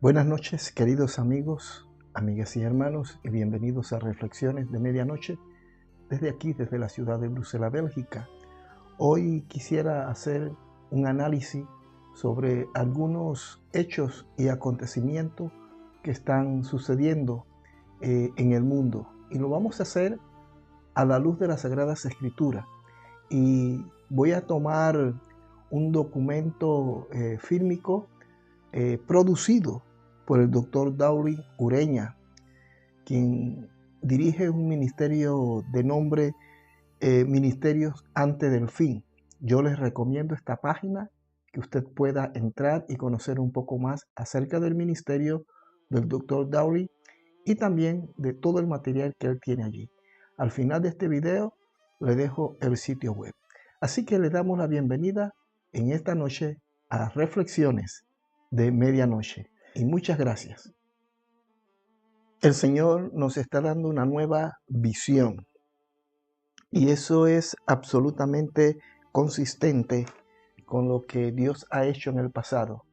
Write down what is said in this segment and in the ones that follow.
Buenas noches, queridos amigos, amigas y hermanos, y bienvenidos a Reflexiones de Medianoche, desde aquí, desde la ciudad de Bruselas, Bélgica. Hoy quisiera hacer un análisis sobre algunos hechos y acontecimientos que están sucediendo en el mundo. Y lo vamos a hacer a la luz de las Sagradas Escrituras. Y voy a tomar un documento fílmico producido por el doctor Dowry Ureña, quien dirige un ministerio de nombre Ministerios Antes del Fin. Yo les recomiendo esta página, que usted pueda entrar y conocer un poco más acerca del ministerio del doctor Dowry y también de todo el material que él tiene allí. Al final de este video le dejo el sitio web. Así que le damos la bienvenida en esta noche a Reflexiones de Medianoche. Y muchas gracias. El Señor nos está dando una nueva visión. Y eso es absolutamente consistente con lo que Dios ha hecho en el pasado.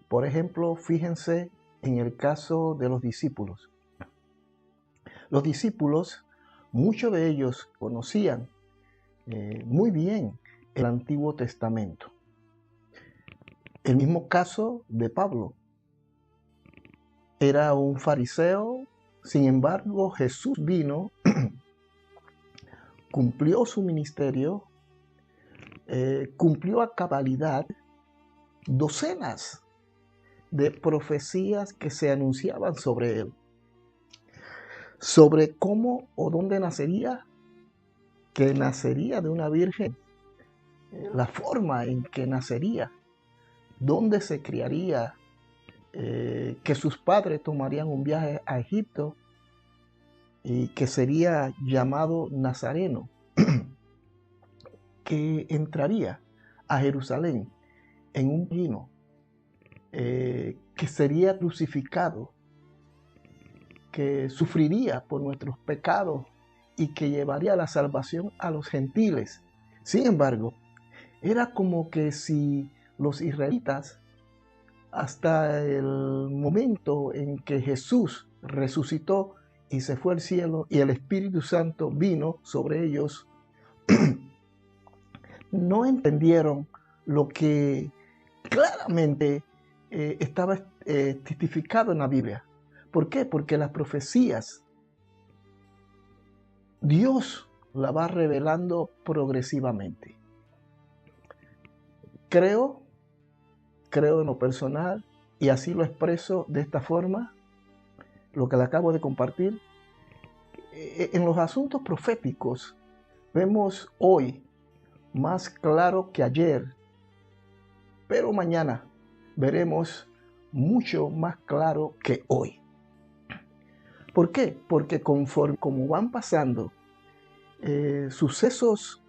Por ejemplo, fíjense en el caso de los discípulos. Los discípulos, muchos de ellos conocían muy bien el Antiguo Testamento. El mismo caso de Pablo. Era un fariseo, sin embargo Jesús vino, cumplió su ministerio, cumplió a cabalidad docenas de profecías que se anunciaban sobre él, sobre cómo o dónde nacería, que nacería de una virgen, la forma en que nacería, dónde se criaría, que sus padres tomarían un viaje a Egipto y que sería llamado Nazareno, que entraría a Jerusalén en un vino, que sería crucificado, que sufriría por nuestros pecados y que llevaría la salvación a los gentiles. Sin embargo, era como que si los israelitas, hasta el momento en que Jesús resucitó y se fue al cielo y el Espíritu Santo vino sobre ellos, no entendieron lo que claramente estaba testificado en la Biblia. ¿Por qué? Porque las profecías Dios las va revelando progresivamente. Creo en lo personal, y así lo expreso de esta forma, lo que le acabo de compartir. En los asuntos proféticos vemos hoy más claro que ayer, pero mañana veremos mucho más claro que hoy. ¿Por qué? Porque conforme como van pasando sucesos,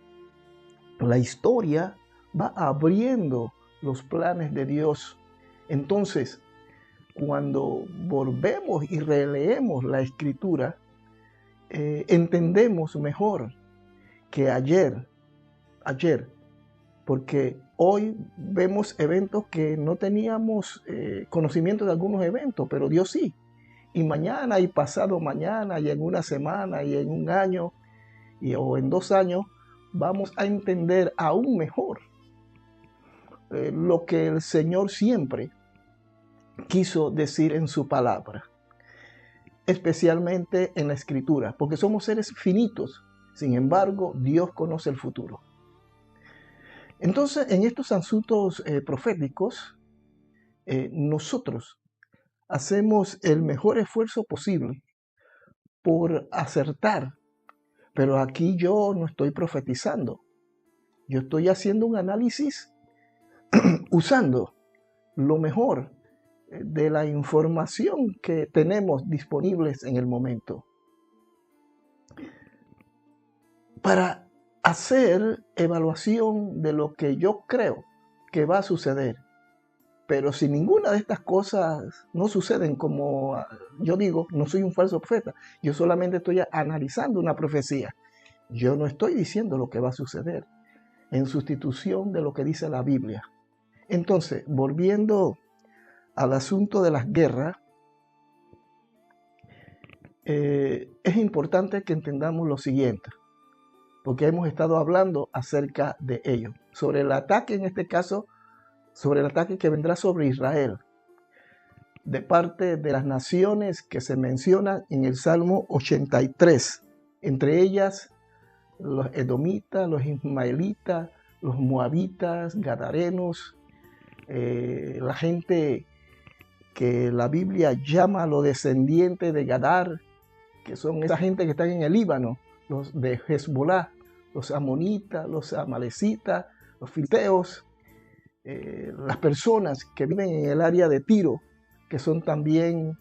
la historia va abriendo los planes de Dios. Entonces, cuando volvemos y releemos la Escritura, entendemos mejor que ayer, porque hoy vemos eventos que no teníamos conocimiento de algunos eventos, pero Dios sí. Y mañana y pasado mañana y en una semana y en un año o en 2 años vamos a entender aún mejor lo que el Señor siempre quiso decir en su palabra, especialmente en la Escritura, porque somos seres finitos. Sin embargo, Dios conoce el futuro. Entonces, en estos asuntos proféticos, nosotros hacemos el mejor esfuerzo posible por acertar, pero aquí yo no estoy profetizando. Yo estoy haciendo un análisis usando lo mejor de la información que tenemos disponibles en el momento para hacer evaluación de lo que yo creo que va a suceder. Pero si ninguna de estas cosas no suceden, como yo digo, no soy un falso profeta, yo solamente estoy analizando una profecía. Yo no estoy diciendo lo que va a suceder en sustitución de lo que dice la Biblia. Entonces, volviendo al asunto de las guerras, es importante que entendamos lo siguiente, porque hemos estado hablando acerca de ello, sobre el ataque, en este caso, sobre el ataque que vendrá sobre Israel, de parte de las naciones que se mencionan en el Salmo 83, entre ellas los edomitas, los ismaelitas, los moabitas, gadarenos, la gente que la Biblia llama los descendientes de Gadar, que son esa gente que está en el Líbano, los de Hezbolá, los amonitas, los amalecitas, los filisteos, las personas que viven en el área de Tiro, que son también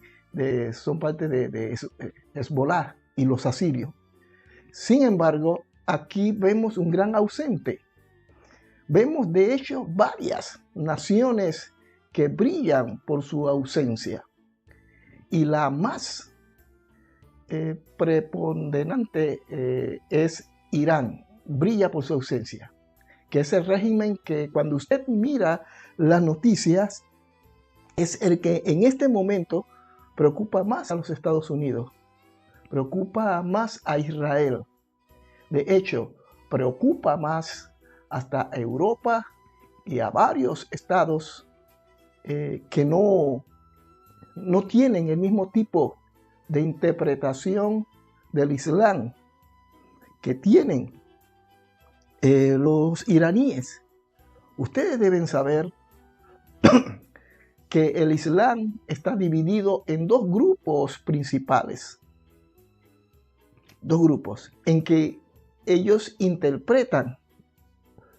son parte de Hezbolá y los asirios. Sin embargo, aquí vemos un gran ausente. Vemos de hecho varias naciones que brillan por su ausencia. Y la más preponderante es Irán, brilla por su ausencia, que es el régimen que cuando usted mira las noticias es el que en este momento preocupa más a los Estados Unidos, preocupa más a Israel. De hecho, preocupa más hasta a Europa y a varios estados que no tienen el mismo tipo de interpretación del Islam que tienen los iraníes. Ustedes deben saber que el Islam está dividido en dos grupos principales. Dos grupos en que ellos interpretan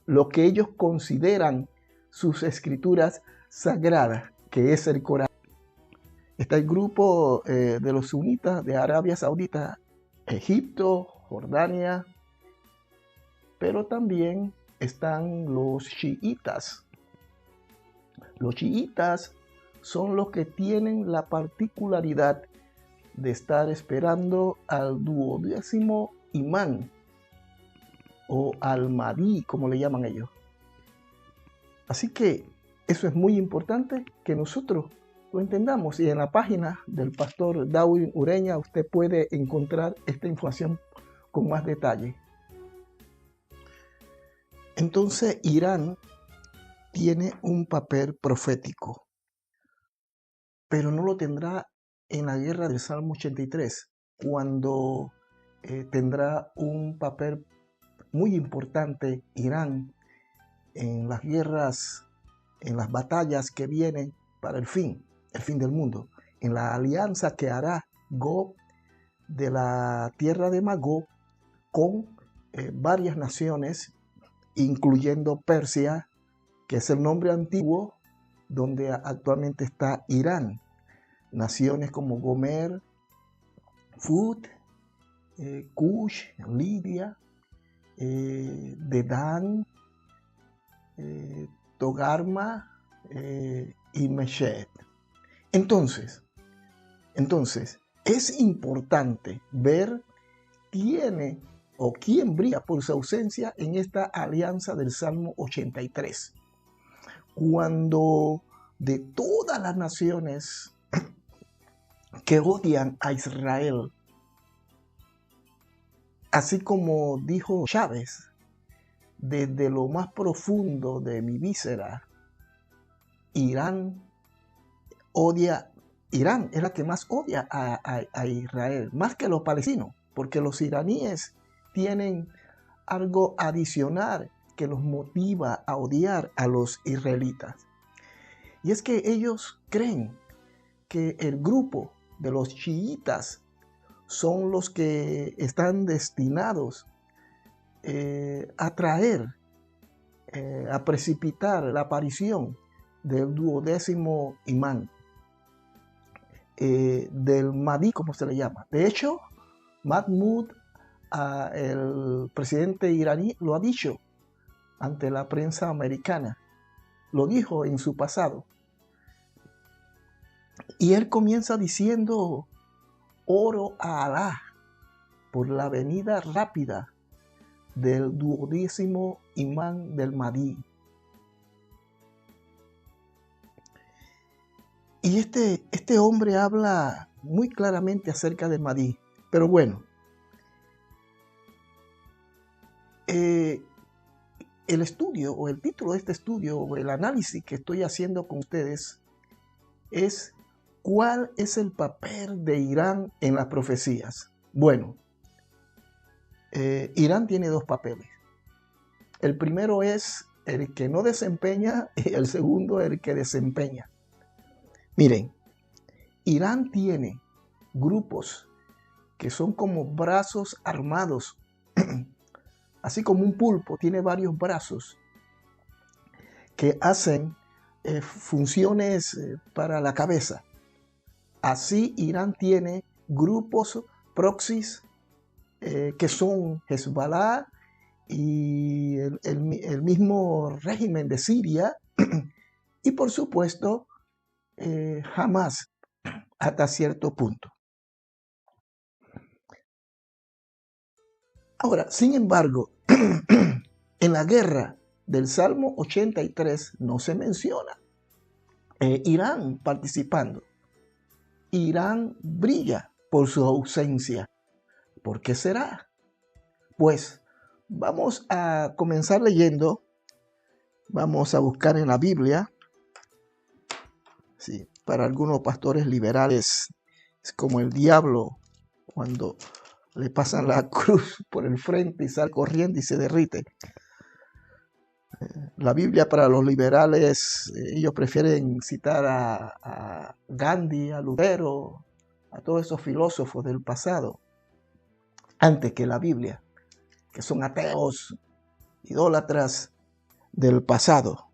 lo que ellos consideran sus escrituras sagradas, que es el Corán. Está el grupo de los sunitas de Arabia Saudita, Egipto, Jordania, pero también están los chiitas. Los chiitas son los que tienen la particularidad de estar esperando al 12º imán o al Mahdi, como le llaman ellos. Así que eso es muy importante que nosotros lo entendamos, y en la página del pastor Darwin Ureña usted puede encontrar esta información con más detalle. Entonces Irán tiene un papel profético, pero no lo tendrá en la guerra del Salmo 83, cuando tendrá un papel muy importante Irán en las guerras, en las batallas que vienen para el fin del mundo, en la alianza que hará Gog de la tierra de Magog con varias naciones, incluyendo Persia, que es el nombre antiguo donde actualmente está Irán. Naciones como Gomer, Fut, Kush, Lidia, Dedán, Togarma y Meshed. Entonces, es importante ver quién brilla por su ausencia en esta alianza del Salmo 83. Cuando de todas las naciones que odian a Israel, así como dijo Chávez, desde lo más profundo de mi víscera, Irán es la que más odia a Israel, más que los palestinos, porque los iraníes tienen algo adicional que los motiva a odiar a los israelitas. Y es que ellos creen que el grupo de los chiitas son los que están destinados a traer, a precipitar la aparición del 12º imán, del Mahdi, como se le llama. De hecho, Mahmoud, el presidente iraní, lo ha dicho ante la prensa americana. Lo dijo en su pasado. Y él comienza diciendo: oro a Alá por la venida rápida del 12º imán del Mahdi. Y este hombre habla muy claramente acerca de Mahdi. Pero bueno, el estudio o el título de este estudio o el análisis que estoy haciendo con ustedes es ¿cuál es el papel de Irán en las profecías? Bueno, Irán tiene dos papeles. El primero es el que no desempeña y el segundo el que desempeña. Miren, Irán tiene grupos que son como brazos armados, así como un pulpo tiene varios brazos que hacen funciones para la cabeza. Así Irán tiene grupos proxies que son Hezbollah y el mismo régimen de Siria y por supuesto Hamas hasta cierto punto. Ahora, sin embargo, en la guerra del Salmo 83 no se menciona Irán participando. Irán brilla por su ausencia. ¿Por qué será? Pues vamos a comenzar leyendo. Vamos a buscar en la Biblia. Sí, para algunos pastores liberales es como el diablo cuando le pasan la cruz por el frente y sale corriendo y se derrite. La Biblia para los liberales, ellos prefieren citar a Gandhi, a Lutero, a todos esos filósofos del pasado, antes que la Biblia, que son ateos, idólatras del pasado,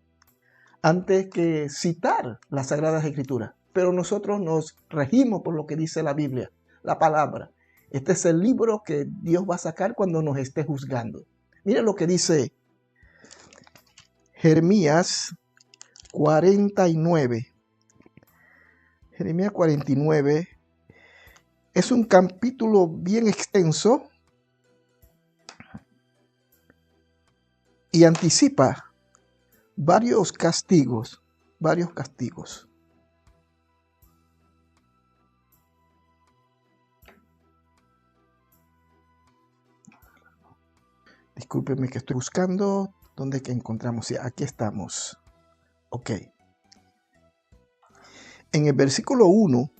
antes que citar las Sagradas Escrituras. Pero nosotros nos regimos por lo que dice la Biblia, la palabra. Este es el libro que Dios va a sacar cuando nos esté juzgando. Miren lo que dice Jeremías 49. Jeremías 49 es un capítulo bien extenso y anticipa varios castigos. Discúlpenme que estoy buscando. ¿Dónde es que encontramos? Sí, aquí estamos. Ok. En el versículo 1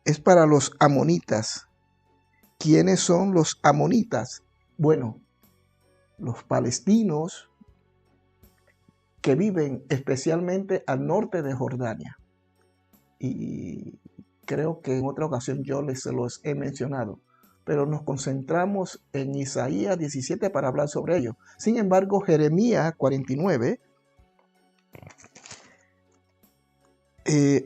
es para los amonitas. ¿Quiénes son los amonitas? Bueno, los palestinos que viven especialmente al norte de Jordania. Y creo que en otra ocasión yo se los he mencionado, pero nos concentramos en Isaías 17 para hablar sobre ello. Sin embargo, Jeremías 49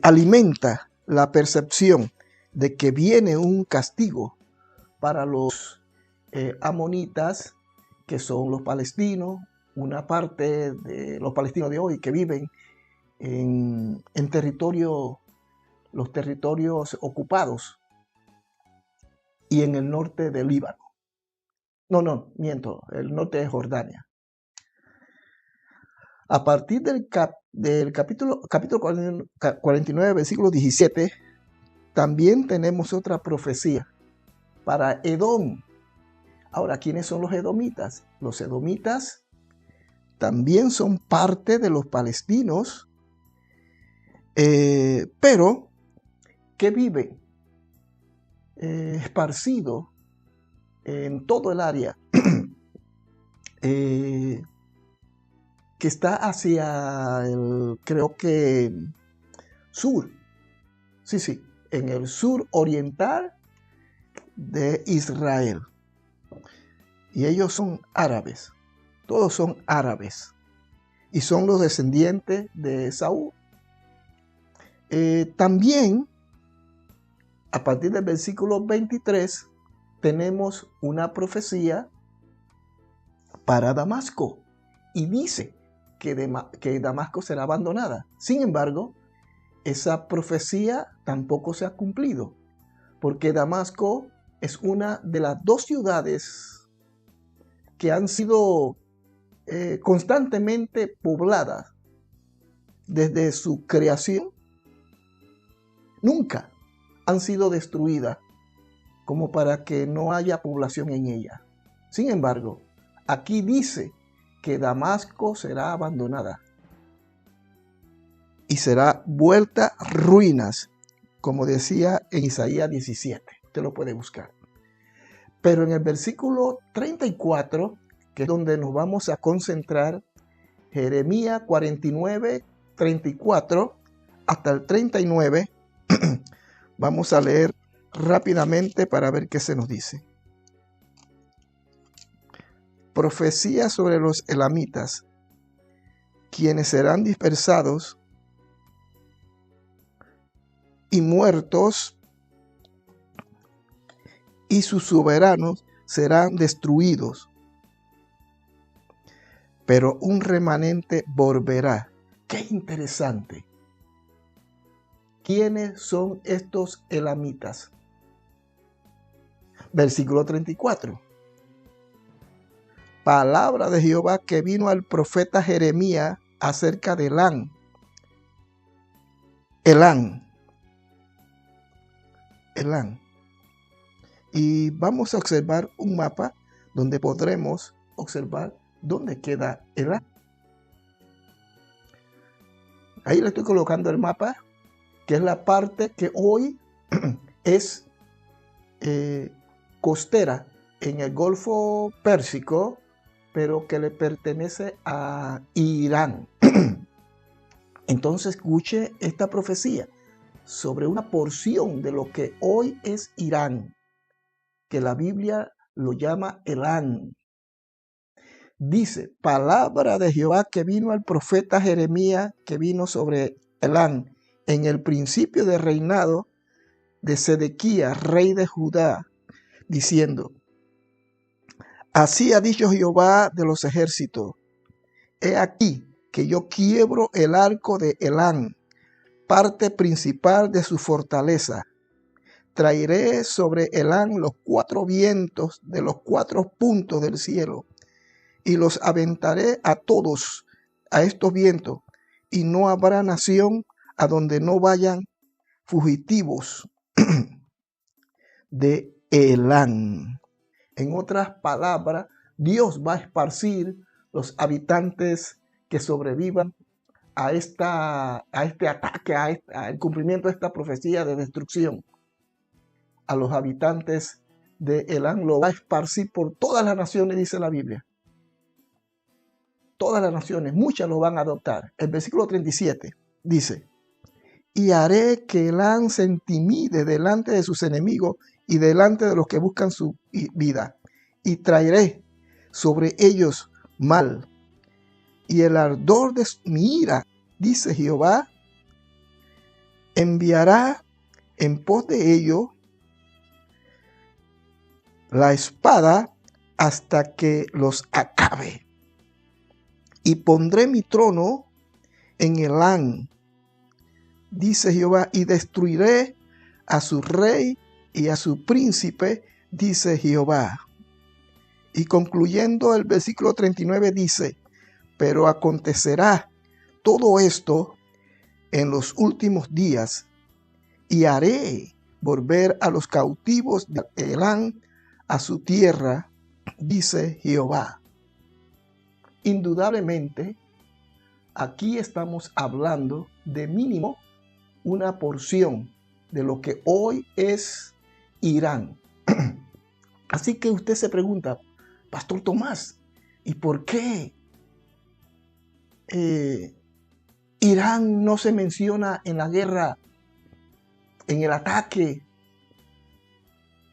alimenta la percepción de que viene un castigo para los amonitas, que son los palestinos, una parte de los palestinos de hoy que viven en los territorios ocupados y en el norte del Líbano. No, miento, el norte de Jordania. A partir del capítulo 49, versículo 17, también tenemos otra profecía para Edom. Ahora, ¿quiénes son los edomitas? Los edomitas también son parte de los palestinos, pero que viven esparcidos en todo el área que está hacia el, creo que, sur. Sí, en el sur oriental de Israel. Y ellos son árabes. Todos son árabes. Y son los descendientes de Saúl. También, a partir del versículo 23, tenemos una profecía para Damasco. Y dice que Damasco será abandonada. Sin embargo, esa profecía tampoco se ha cumplido, porque Damasco es una de las dos ciudades que han sido constantemente pobladas desde su creación, nunca han sido destruidas como para que no haya población en ella. Sin embargo, aquí dice que Damasco será abandonada y será vuelta ruinas, como decía en Isaías 17. Usted lo puede buscar. Pero en el versículo 34, que es donde nos vamos a concentrar, Jeremías 49, 34 hasta el 39, vamos a leer rápidamente para ver qué se nos dice. Profecía sobre los elamitas, quienes serán dispersados y muertos, y sus soberanos serán destruidos. Pero un remanente volverá. ¡Qué interesante! ¿Quiénes son estos elamitas? Versículo 34. Palabra de Jehová que vino al profeta Jeremías acerca de Elán. Y vamos a observar un mapa donde podremos observar dónde queda Elán. Ahí le estoy colocando el mapa, que es la parte que hoy es costera en el Golfo Pérsico, pero que le pertenece a Irán. Entonces escuche esta profecía sobre una porción de lo que hoy es Irán, que la Biblia lo llama Elán. Dice, palabra de Jehová que vino al profeta Jeremías, que vino sobre Elán, en el principio del reinado de Sedequías, rey de Judá, diciendo, así ha dicho Jehová de los ejércitos, he aquí que yo quiebro el arco de Elán, parte principal de su fortaleza. Traeré sobre Elán los 4 vientos de los 4 puntos del cielo, y los aventaré a todos a estos vientos, y no habrá nación a donde no vayan fugitivos de Elán. En otras palabras, Dios va a esparcir los habitantes que sobrevivan a este ataque, al cumplimiento de esta profecía de destrucción. A los habitantes de Elán lo va a esparcir por todas las naciones, dice la Biblia. Todas las naciones, muchas lo van a adoptar. El versículo 37 dice, y haré que Elán se intimide delante de sus enemigos y delante de los que buscan su vida, y traeré sobre ellos mal, y el ardor de mi ira, dice Jehová, enviará en pos de ellos la espada hasta que los acabe. Y pondré mi trono en Elán, dice Jehová, y destruiré a su rey y a su príncipe, dice Jehová. Y concluyendo el versículo 39 dice, pero acontecerá todo esto en los últimos días, y haré volver a los cautivos de Elán a su tierra, dice Jehová. Indudablemente, aquí estamos hablando de mínimo una porción de lo que hoy es Irán. Así que usted se pregunta, Pastor Tomás, ¿y por qué Irán no se menciona en la guerra, en el ataque,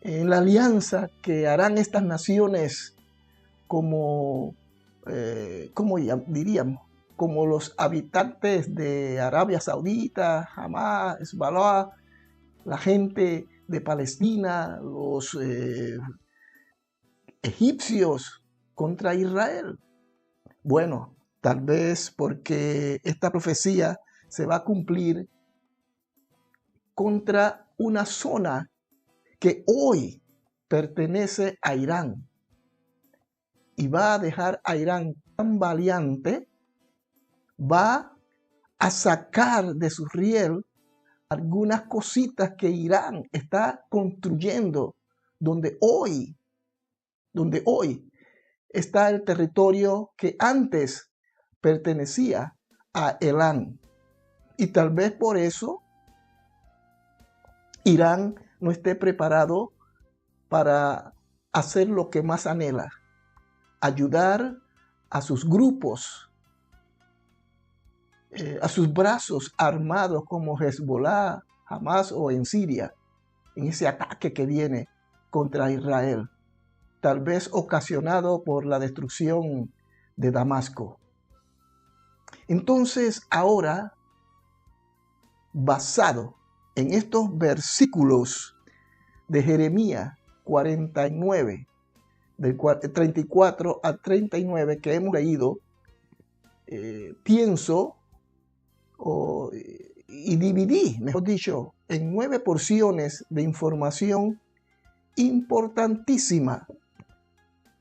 en la alianza que harán estas naciones como, ¿cómo diríamos? Como los habitantes de Arabia Saudita, Hamas, Hezbollah, la gente de Palestina, los egipcios contra Israel? Bueno, tal vez porque esta profecía se va a cumplir contra una zona que hoy pertenece a Irán y va a dejar a Irán tan valiente, va a sacar de su riel algunas cositas que Irán está construyendo, donde hoy está el territorio que antes pertenecía a Irán. Y tal vez por eso Irán no esté preparado para hacer lo que más anhela: ayudar a sus grupos, a sus brazos armados como Hezbollah, Hamas o en Siria, en ese ataque que viene contra Israel, tal vez ocasionado por la destrucción de Damasco. Entonces, ahora, basado en estos versículos de Jeremías 49, del 34 a 39 que hemos leído, pienso y dividí, mejor dicho, en 9 porciones de información importantísima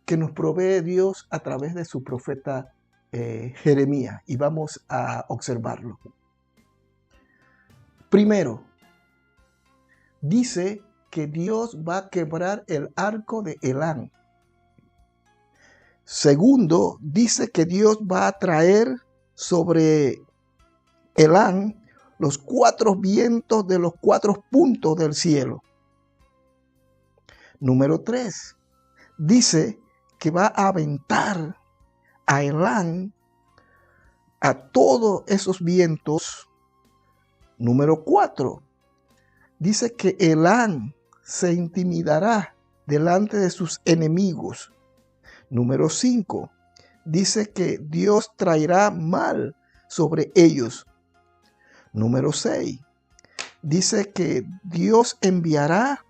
que nos provee Dios a través de su profeta Jeremías, y vamos a observarlo. Primero, dice que Dios va a quebrar el arco de Elán. Segundo, dice que Dios va a traer sobre Elán los 4 vientos de los 4 puntos del cielo. Número 3, dice que va a aventar a Elán a todos esos vientos. Número 4, dice que Elán se intimidará delante de sus enemigos. Número 5, dice que Dios traerá mal sobre ellos. Número 6, dice que Dios enviará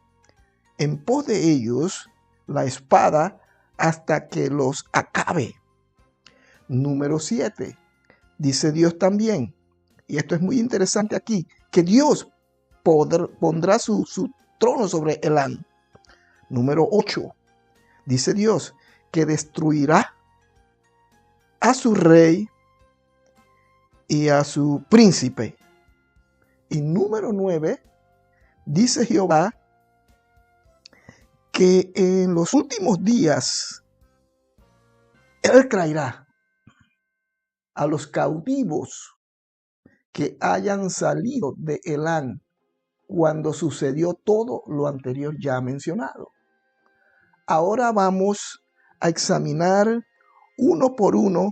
en pos de ellos la espada hasta que los acabe. Número 7, dice Dios también, y esto es muy interesante aquí, que Dios pondrá su trono sobre Elán. Número 8, dice Dios que destruirá a su rey y a su príncipe. Y número 9, dice Jehová que en los últimos días Él traerá a los cautivos que hayan salido de Elán cuando sucedió todo lo anterior ya mencionado. Ahora vamos a examinar uno por uno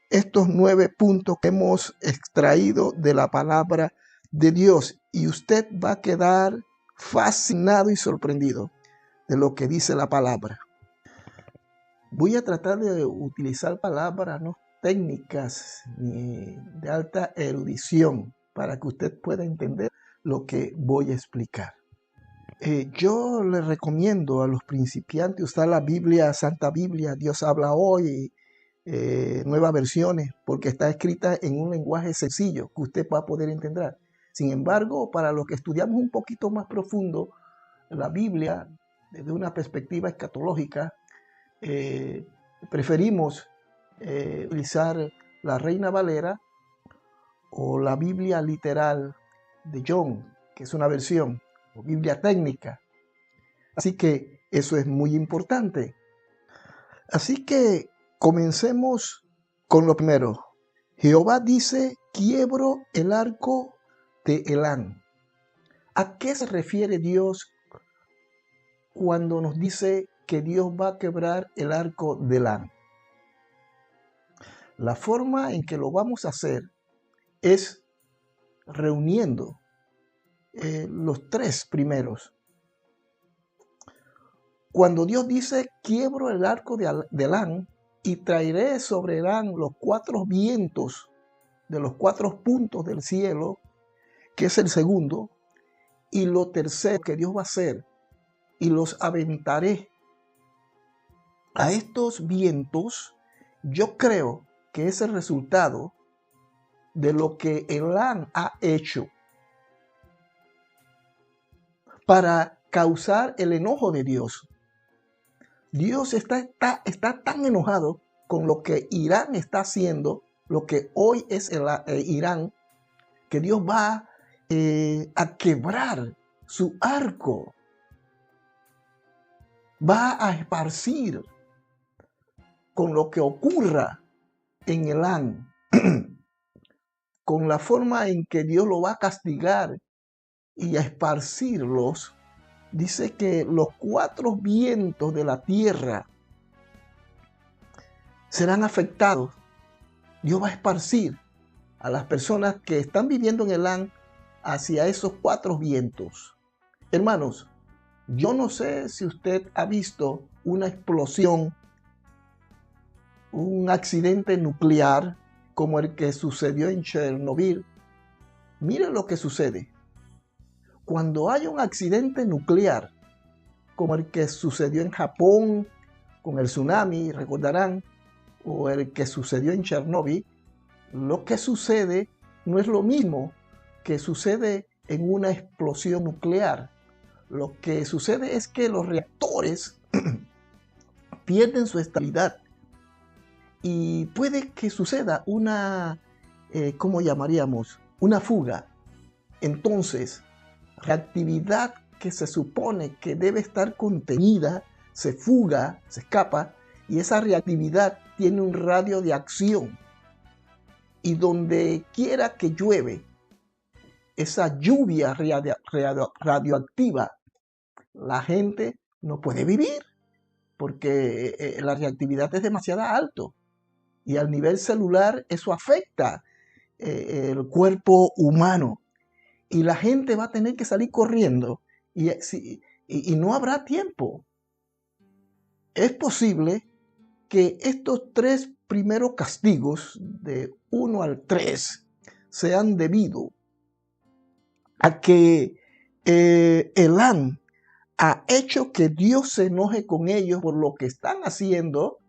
estos 9 puntos que hemos extraído de la palabra de Dios, y usted va a quedar fascinado y sorprendido de lo que dice la palabra. Voy a tratar de utilizar palabras no técnicas ni de alta erudición para que usted pueda entender lo que voy a explicar. Yo le recomiendo a los principiantes usar la Biblia, Santa Biblia, Dios habla hoy, nuevas versiones, porque está escrita en un lenguaje sencillo que usted va a poder entender. Sin embargo, para los que estudiamos un poquito más profundo la Biblia desde una perspectiva escatológica, preferimos utilizar la Reina Valera o la Biblia literal de John, que es una versión, o Biblia técnica. Así que eso es muy importante. Así que comencemos con lo primero. Jehová dice: quiebro el arco de Elán. ¿A qué se refiere Dios cuando nos dice que Dios va a quebrar el arco de Elán? La forma en que lo vamos a hacer es reuniendo los 3 primeros. Cuando Dios dice: quiebro el arco de Elán y traeré sobre Elán los 4 vientos de los 4 puntos del cielo, que es el segundo, y lo tercero que Dios va a hacer, y los aventaré a estos vientos, yo creo que es el resultado de lo que Elán ha hecho para causar el enojo de Dios. Dios está tan enojado con lo que Irán está haciendo, lo que hoy es Irán, que Dios va a quebrar su arco, va a esparcir con lo que ocurra en Elán, con la forma en que Dios lo va a castigar y a esparcirlos. Dice que los 4 vientos de la tierra serán afectados. Dios va a esparcir a las personas que están viviendo en Elán hacia esos 4 vientos. Hermanos, yo no sé si usted ha visto una explosión, un accidente nuclear como el que sucedió en Chernobyl. Miren lo que sucede. Cuando hay un accidente nuclear, como el que sucedió en Japón con el tsunami, recordarán, o el que sucedió en Chernobyl, lo que sucede no es lo mismo que sucede en una explosión nuclear. Lo que sucede es que los reactores pierden su estabilidad y puede que suceda una, ¿cómo llamaríamos? Una fuga. Entonces, reactividad que se supone que debe estar contenida, se fuga, se escapa, y esa reactividad tiene un radio de acción. Y donde quiera que llueve, esa lluvia radioactiva, la gente no puede vivir porque la reactividad es demasiado alto. Y al nivel celular eso afecta el cuerpo humano. Y la gente va a tener que salir corriendo y no habrá tiempo. Es posible que estos 3 primeros castigos, de 1 al 3, sean debido a que Elán ha hecho que Dios se enoje con ellos por lo que están haciendo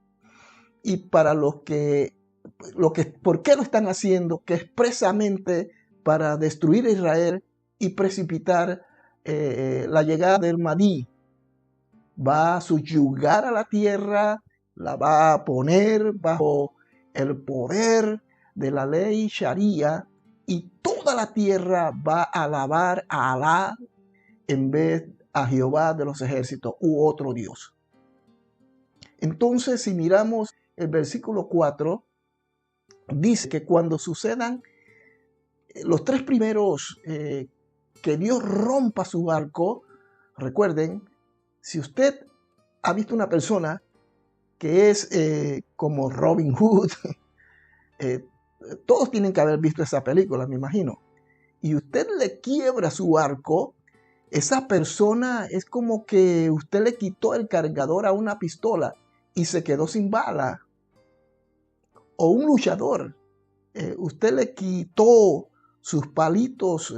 y para ¿por qué lo están haciendo? Que expresamente para destruir a Israel y precipitar la llegada del Mahdi. Va a subyugar a la tierra, la va a poner bajo el poder de la ley Sharia y toda la tierra va a alabar a Alá en vez a Jehová de los ejércitos u otro Dios. Entonces, si miramos el versículo 4, dice que cuando sucedan los 3 primeros, que Dios rompa su arco. Recuerden, si usted ha visto una persona que es como Robin Hood, todos tienen que haber visto esa película, me imagino, y usted le quiebra su arco, esa persona es como que usted le quitó el cargador a una pistola y se quedó sin bala. O un luchador, usted le quitó sus palitos,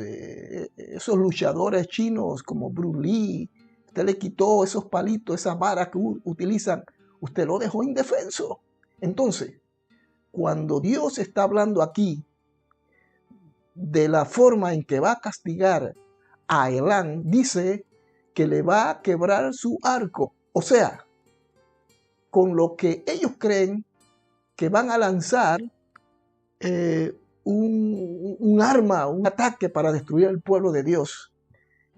esos luchadores chinos como Bruce Lee, usted le quitó esos palitos, esas varas que utilizan, usted lo dejó indefenso. Entonces, cuando Dios está hablando aquí de la forma en que va a castigar a Elán, dice que le va a quebrar su arco. O sea, con lo que ellos creen que van a lanzar un arma, un ataque para destruir el pueblo de Dios,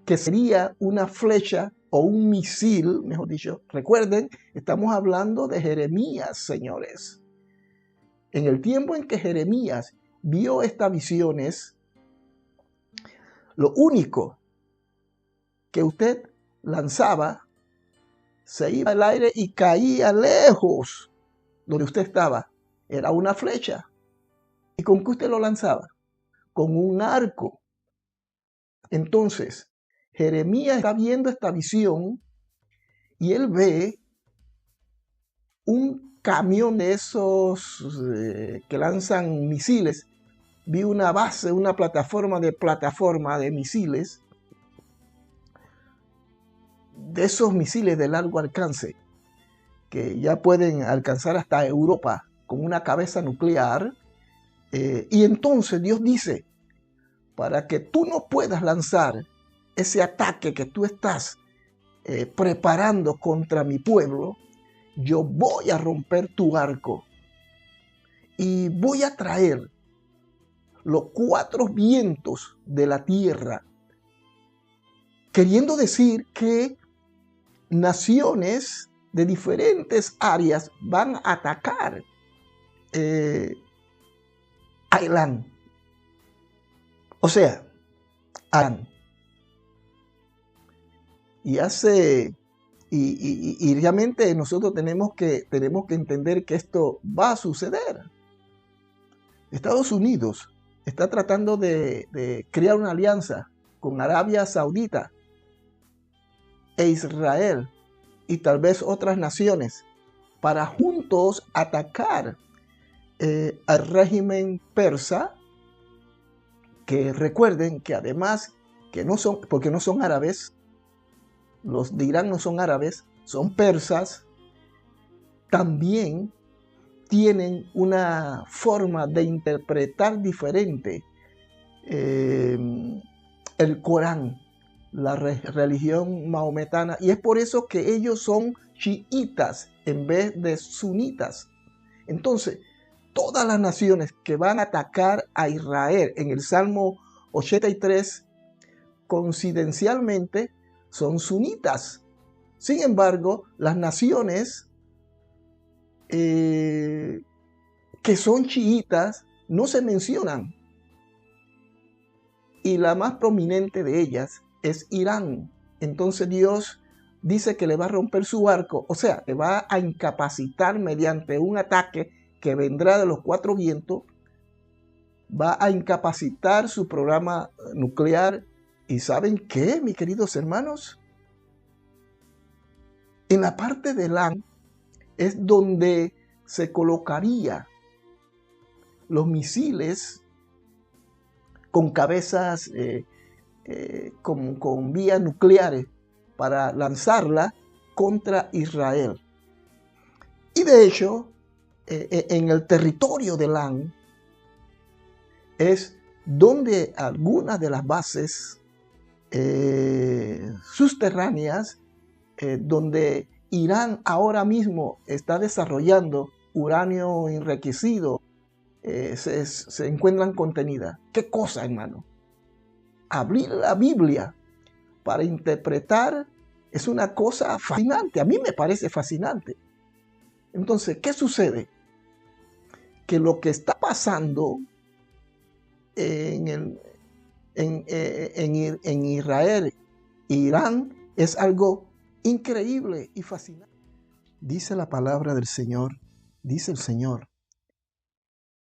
que sería una flecha o un misil, mejor dicho. Recuerden, estamos hablando de Jeremías, señores. En el tiempo en que Jeremías vio estas visiones, lo único que usted lanzaba se iba al aire y caía lejos donde usted estaba. Era una flecha. ¿Y con qué usted lo lanzaba? Con un arco. Entonces, Jeremías está viendo esta visión y él ve un camión de esos que lanzan misiles. Vi una base, una plataforma de misiles, de esos misiles de largo alcance, que ya pueden alcanzar hasta Europa con una cabeza nuclear. Y entonces Dios dice, para que tú no puedas lanzar ese ataque que tú estás preparando contra mi pueblo, yo voy a romper tu arco y voy a traer los cuatro vientos de la tierra, queriendo decir que naciones de diferentes áreas van a atacar a Irán. O sea, a Irán. Y realmente nosotros tenemos que entender que esto va a suceder. Estados Unidos está tratando de crear una alianza con Arabia Saudita e Israel y tal vez otras naciones para juntos atacar al régimen persa, que recuerden que además que no son, porque no son árabes, los de Irán no son árabes, son persas, también tienen una forma de interpretar diferente el Corán, la religión maometana, y es por eso que ellos son chiitas en vez de sunitas. Entonces, todas las naciones que van a atacar a Israel en el Salmo 83, coincidencialmente, son sunitas. Sin embargo, las naciones que son chiitas no se mencionan. Y la más prominente de ellas es Irán. Entonces Dios dice que le va a romper su arco, o sea, le va a incapacitar mediante un ataque que vendrá de los cuatro vientos, va a incapacitar su programa nuclear. ¿Y saben qué, mis queridos hermanos? En la parte de Irán es donde se colocaría los misiles con cabezas con vías nucleares para lanzarla contra Israel. Y de hecho, en el territorio de Irán es donde algunas de las bases subterráneas donde Irán ahora mismo está desarrollando uranio enriquecido, se encuentran contenidas. ¿Qué cosa, hermano? Abrir la Biblia para interpretar es una cosa fascinante. A mí me parece fascinante. Entonces, ¿qué sucede? Que lo que está pasando en Israel e Irán es algo increíble y fascinante. Dice la palabra del Señor, dice el Señor,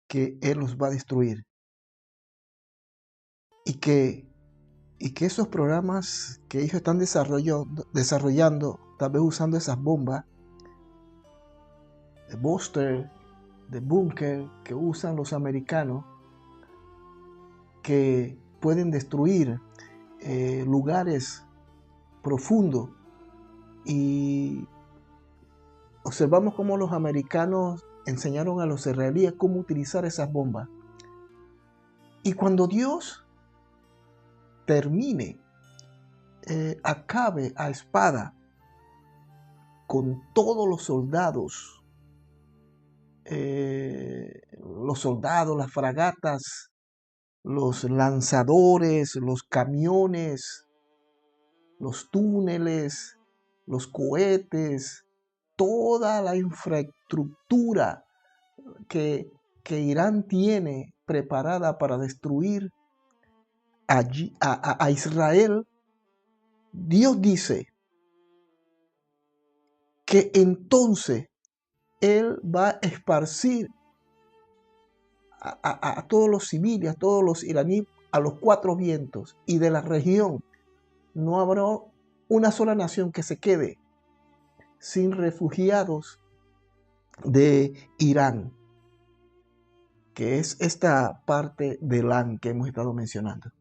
que Él los va a destruir. Y que esos programas que ellos están desarrollando, tal vez usando esas bombas de booster, de búnker que usan los americanos, que pueden destruir lugares profundos. Y observamos cómo los americanos enseñaron a los israelíes cómo utilizar esas bombas. Y cuando Dios termine, acabe a espada con todos los soldados, las fragatas, los lanzadores, los camiones, los túneles, los cohetes, toda la infraestructura que Irán tiene preparada para destruir a Israel, Dios dice que entonces Él va a esparcir a todos los civiles, a todos los iraníes, a los cuatro vientos, y de la región no habrá una sola nación que se quede sin refugiados de Irán, que es esta parte de Irán que hemos estado mencionando.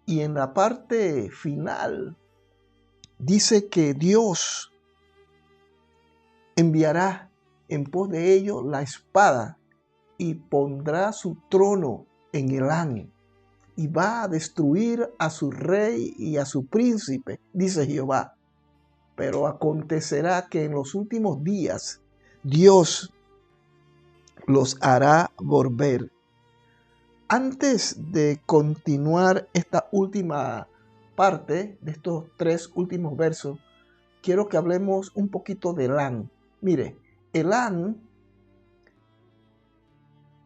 Y en la parte final dice que Dios enviará en pos de ellos la espada y pondrá su trono en Irán y va a destruir a su rey y a su príncipe, dice Jehová. Pero acontecerá que en los últimos días Dios los hará volver Antes de continuar esta última parte de estos 3 últimos versos, quiero que hablemos un poquito de Elam. Mire, Elam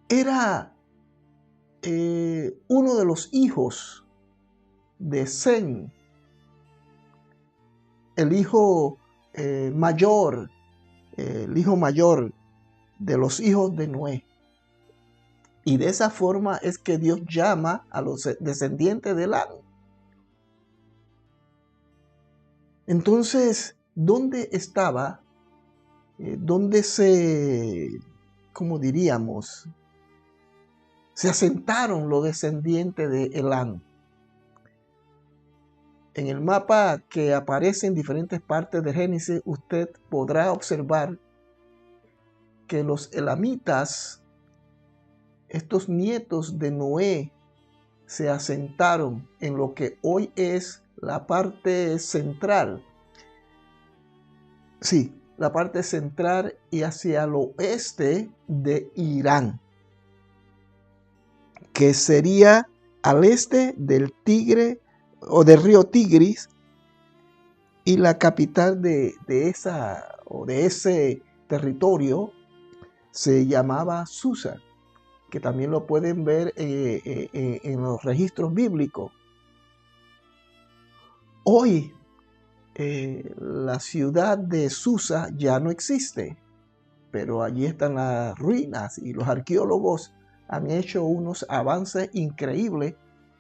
era uno de los hijos de Sem, el hijo mayor de los hijos de Noé. Y de esa forma es que Dios llama a los descendientes de Elam. Entonces, ¿dónde estaba? ¿Dónde se asentaron los descendientes de Elam? En el mapa que aparece en diferentes partes de Génesis, usted podrá observar que los elamitas, estos nietos de Noé, se asentaron en lo que hoy es la parte central. Sí, la parte central y hacia el oeste de Irán, que sería al este del Tigre o del río Tigris, y la capital de ese territorio se llamaba Susa, que también lo pueden ver en los registros bíblicos. Hoy la ciudad de Susa ya no existe, pero allí están las ruinas y los arqueólogos han hecho unos avances increíbles,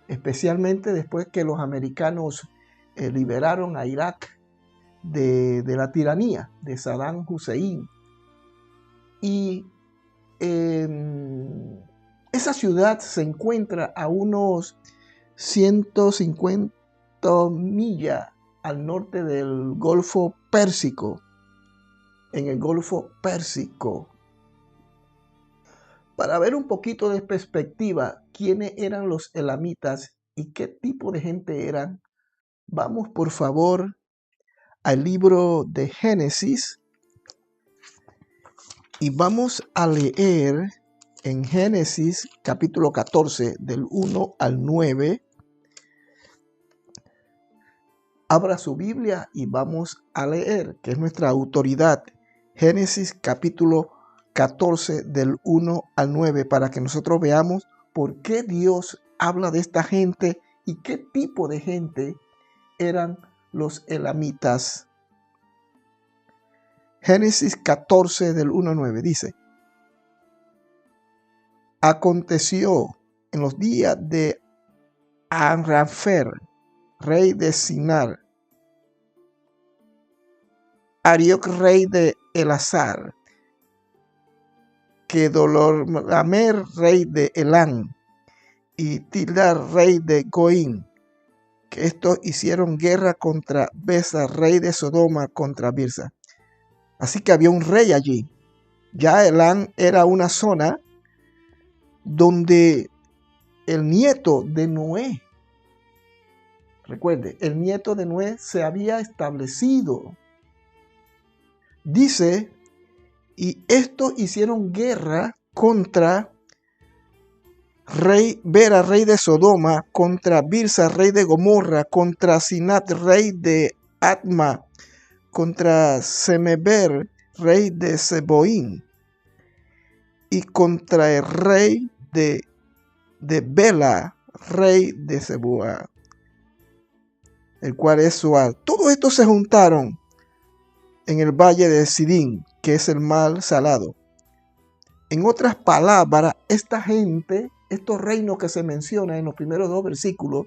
especialmente después que los americanos liberaron a Irak de la tiranía de Saddam Hussein. Y esa ciudad se encuentra a unos 150 millas al norte del Golfo Pérsico, en el Golfo Pérsico. Para ver un poquito de perspectiva, quiénes eran los elamitas y qué tipo de gente eran, vamos por favor al libro de Génesis y vamos a leer en Génesis capítulo 14 del 1 al 9. Abra su Biblia y vamos a leer, que es nuestra autoridad. Génesis capítulo 14 del 1 al 9, para que nosotros veamos por qué Dios habla de esta gente y qué tipo de gente eran los elamitas. Génesis 14 del 1 al 9 dice: aconteció en los días de Amrafer, rey de Sinar, Arioc, rey de Elazar, Kedorlaomer, rey de Elam, y Tidal, rey de Goín, que estos hicieron guerra contra Besa, rey de Sodoma, contra Birsa. Así que había un rey allí. Ya Elam era una zona donde el nieto de Noé, recuerde, el nieto de Noé se había establecido. Dice, y estos hicieron guerra contra Bera, rey de Sodoma, contra Birsa, rey de Gomorra, contra Sinat, rey de Atma, contra Semeber, rey de Seboín, y contra el rey de Bela, rey de Zeboa, el cual es Zoar. Todos estos se juntaron en el valle de Sidín, que es el mar salado. En otras palabras, esta gente, estos reinos que se mencionan en los primeros 2 versículos,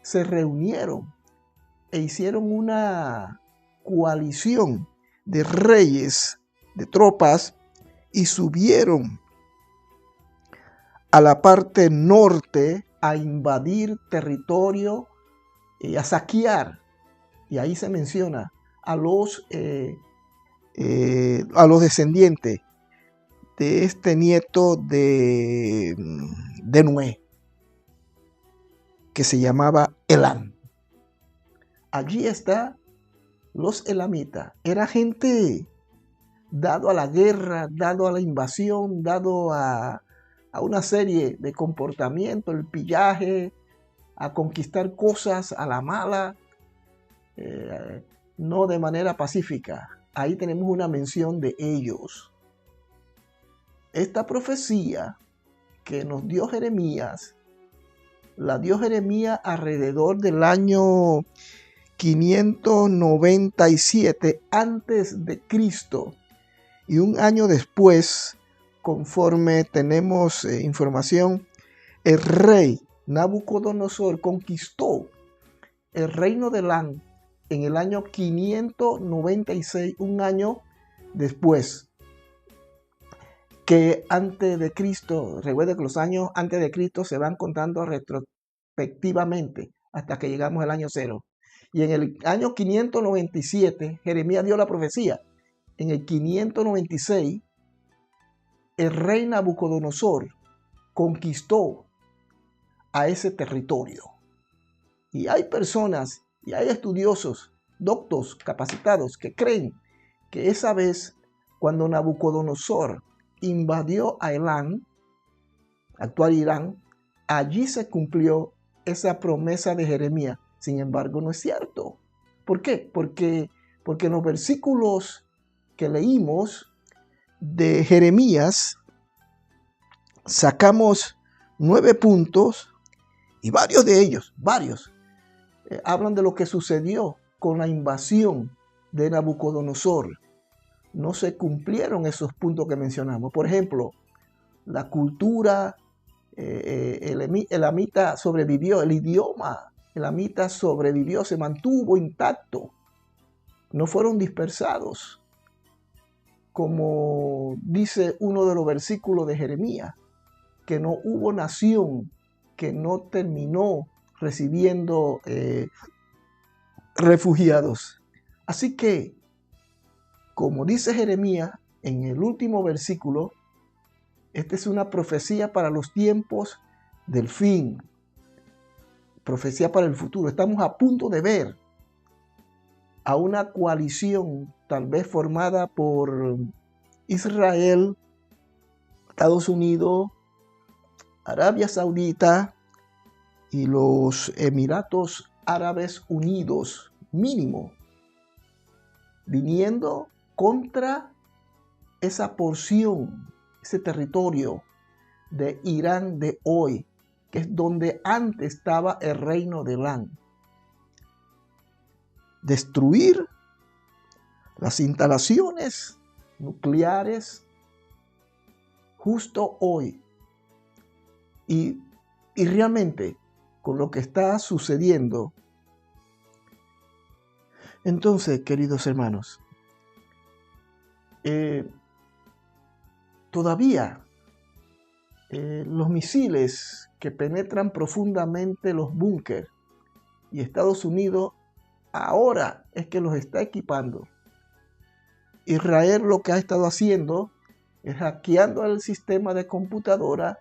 se reunieron e hicieron una coalición de reyes, de tropas, y subieron a la parte norte a invadir territorio y a saquear. Y ahí se menciona a los descendientes de este nieto de Noé, que se llamaba Elam. Allí está los elamitas. Era gente dado a la guerra, dado a la invasión, dado a a una serie de comportamientos, el pillaje, a conquistar cosas a la mala, no de manera pacífica. Ahí tenemos una mención de ellos. Esta profecía que nos dio Jeremías, la dio Jeremías alrededor del año 597 antes de Cristo, y un año después, conforme tenemos información, el rey Nabucodonosor conquistó el reino de Elán en el año 596, un año después que antes de Cristo. Recuerda que los años antes de Cristo se van contando retrospectivamente hasta que llegamos al año 0. Y en el año 597, Jeremías dio la profecía. En el 596, el rey Nabucodonosor conquistó a ese territorio. Y hay personas y hay estudiosos, doctos, capacitados, que creen que esa vez, cuando Nabucodonosor invadió a Elán, actual Irán, allí se cumplió esa promesa de Jeremías. Sin embargo, no es cierto. ¿Por qué? Porque en los versículos que leímos de Jeremías sacamos 9 puntos, y varios de ellos, hablan de lo que sucedió con la invasión de Nabucodonosor. No se cumplieron esos puntos que mencionamos. Por ejemplo, la cultura, el elamita sobrevivió, el idioma elamita sobrevivió, se mantuvo intacto. No fueron dispersados, como dice uno de los versículos de Jeremías, que no hubo nación que no terminó recibiendo refugiados. Así que, como dice Jeremías en el último versículo, esta es una profecía para los tiempos del fin, profecía para el futuro. Estamos a punto de ver a una coalición tal vez formada por Israel, Estados Unidos, Arabia Saudita y los Emiratos Árabes Unidos, mínimo, viniendo contra esa porción, ese territorio de Irán de hoy, que es donde antes estaba el reino de Elán. Destruir las instalaciones nucleares justo hoy. Y realmente, con lo que está sucediendo, entonces, queridos hermanos, todavía los misiles que penetran profundamente los búnkeres, y Estados Unidos ahora es que los está equipando. Israel lo que ha estado haciendo es hackeando el sistema de computadora,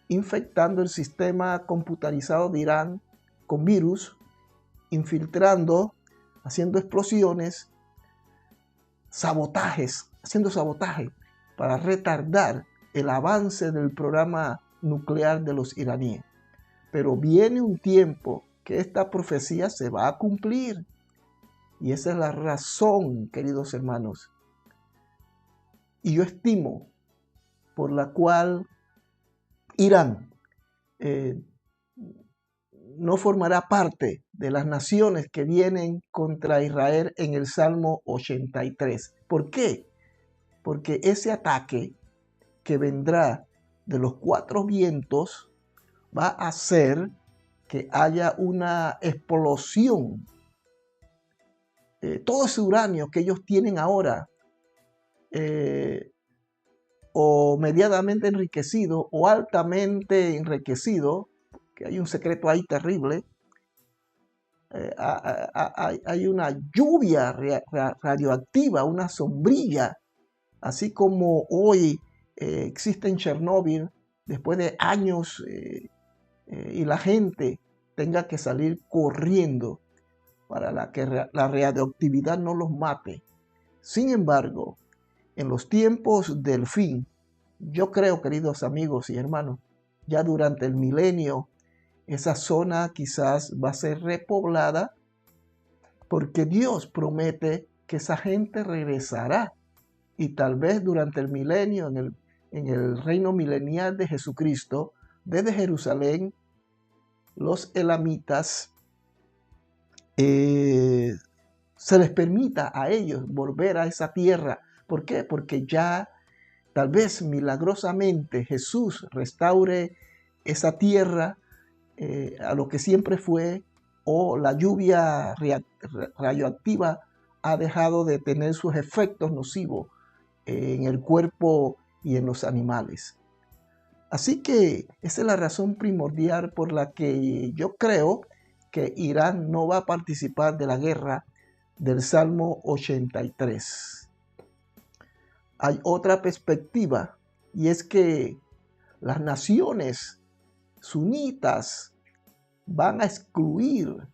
infectando el sistema computarizado de Irán con virus, infiltrando, haciendo explosiones, haciendo sabotaje para retardar el avance del programa nuclear de los iraníes. Pero viene un tiempo que esta profecía se va a cumplir. Y esa es la razón, queridos hermanos. Y yo estimo por la cual Irán no formará parte de las naciones que vienen contra Israel en el Salmo 83. ¿Por qué? Porque ese ataque que vendrá de los 4 vientos va a hacer que haya una explosión. Todo ese uranio que ellos tienen ahora, o medianamente enriquecido o altamente enriquecido, que hay un secreto ahí terrible, hay una lluvia radioactiva, una sombrilla, así como hoy existe en Chernóbil, después de años, y la gente tenga que salir corriendo para que la radioactividad no los mate. Sin embargo, en los tiempos del fin, yo creo, queridos amigos y hermanos, ya durante el milenio, esa zona quizás va a ser repoblada porque Dios promete que esa gente regresará y tal vez durante el milenio, en el reino milenial de Jesucristo, desde Jerusalén, los elamitas se les permita a ellos volver a esa tierra. ¿Por qué? Porque ya tal vez milagrosamente Jesús restaure esa tierra a lo que siempre fue, o la lluvia radioactiva ha dejado de tener sus efectos nocivos en el cuerpo y en los animales. Así que esa es la razón primordial por la que yo creo que Irán no va a participar de la guerra del Salmo 83. Hay otra perspectiva, y es que las naciones sunitas van a excluir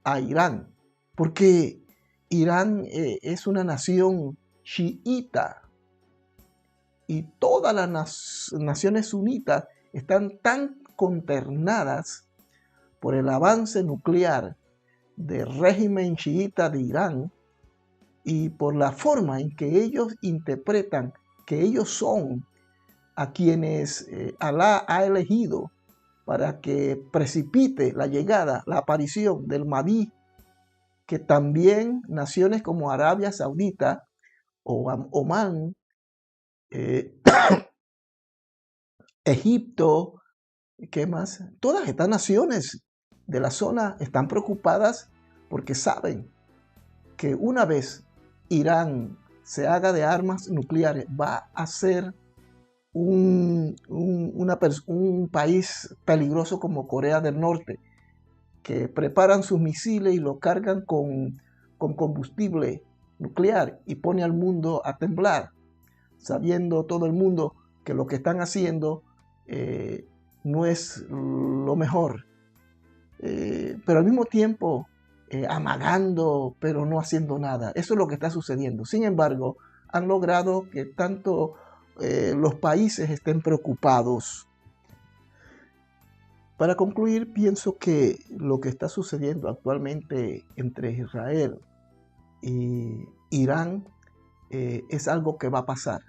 a Irán, porque Irán es una nación chiita y todas las naciones sunitas están tan consternadas por el avance nuclear del régimen chiita de Irán y por la forma en que ellos interpretan que ellos son a quienes Alá ha elegido para que precipite la llegada, la aparición del Mahdi, que también naciones como Arabia Saudita o Omán, Egipto, ¿qué más? Todas estas naciones de la zona están preocupadas porque saben que una vez Irán se haga de armas nucleares, va a ser un país peligroso como Corea del Norte, que preparan sus misiles y lo cargan con combustible nuclear y pone al mundo a temblar, sabiendo todo el mundo que lo que están haciendo no es lo mejor, pero al mismo tiempo amagando, pero no haciendo nada. Eso es lo que está sucediendo. Sin embargo, han logrado que tanto los países estén preocupados. Para concluir, pienso que lo que está sucediendo actualmente entre Israel y Irán es algo que va a pasar.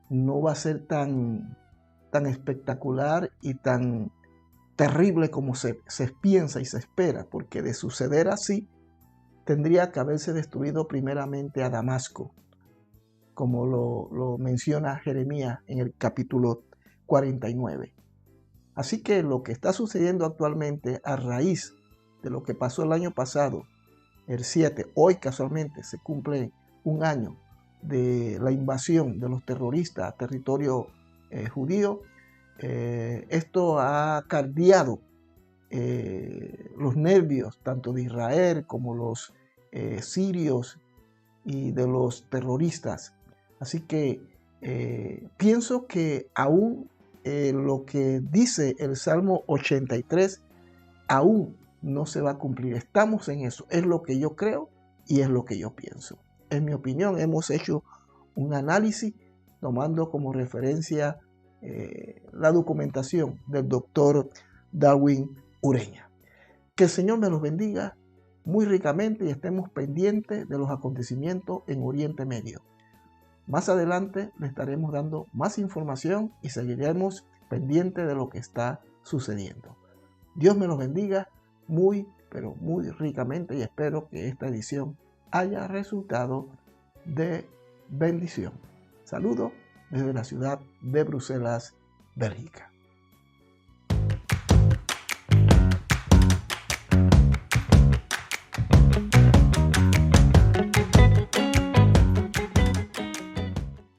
No va a ser tan espectacular y tan terrible como se piensa y se espera, porque de suceder así, tendría que haberse destruido primeramente a Damasco, como lo menciona Jeremías en el capítulo 49. Así que lo que está sucediendo actualmente a raíz de lo que pasó el año pasado, el 7, hoy casualmente se cumple un año de la invasión de los terroristas a territorio judío, esto ha caldeado los nervios tanto de Israel como los sirios y de los terroristas. Así que pienso que aún lo que dice el Salmo 83 aún no se va a cumplir. Estamos en eso. Es lo que yo creo y es lo que yo pienso. En mi opinión, hemos hecho un análisis tomando como referencia la documentación del doctor Darwin Ureña. Que el Señor me los bendiga muy ricamente y estemos pendientes de los acontecimientos en Oriente Medio. Más adelante le estaremos dando más información y seguiremos pendientes de lo que está sucediendo. Dios me los bendiga muy, pero muy ricamente y espero que esta edición haya resultado de bendición. Saludos desde la ciudad de Bruselas, Bélgica.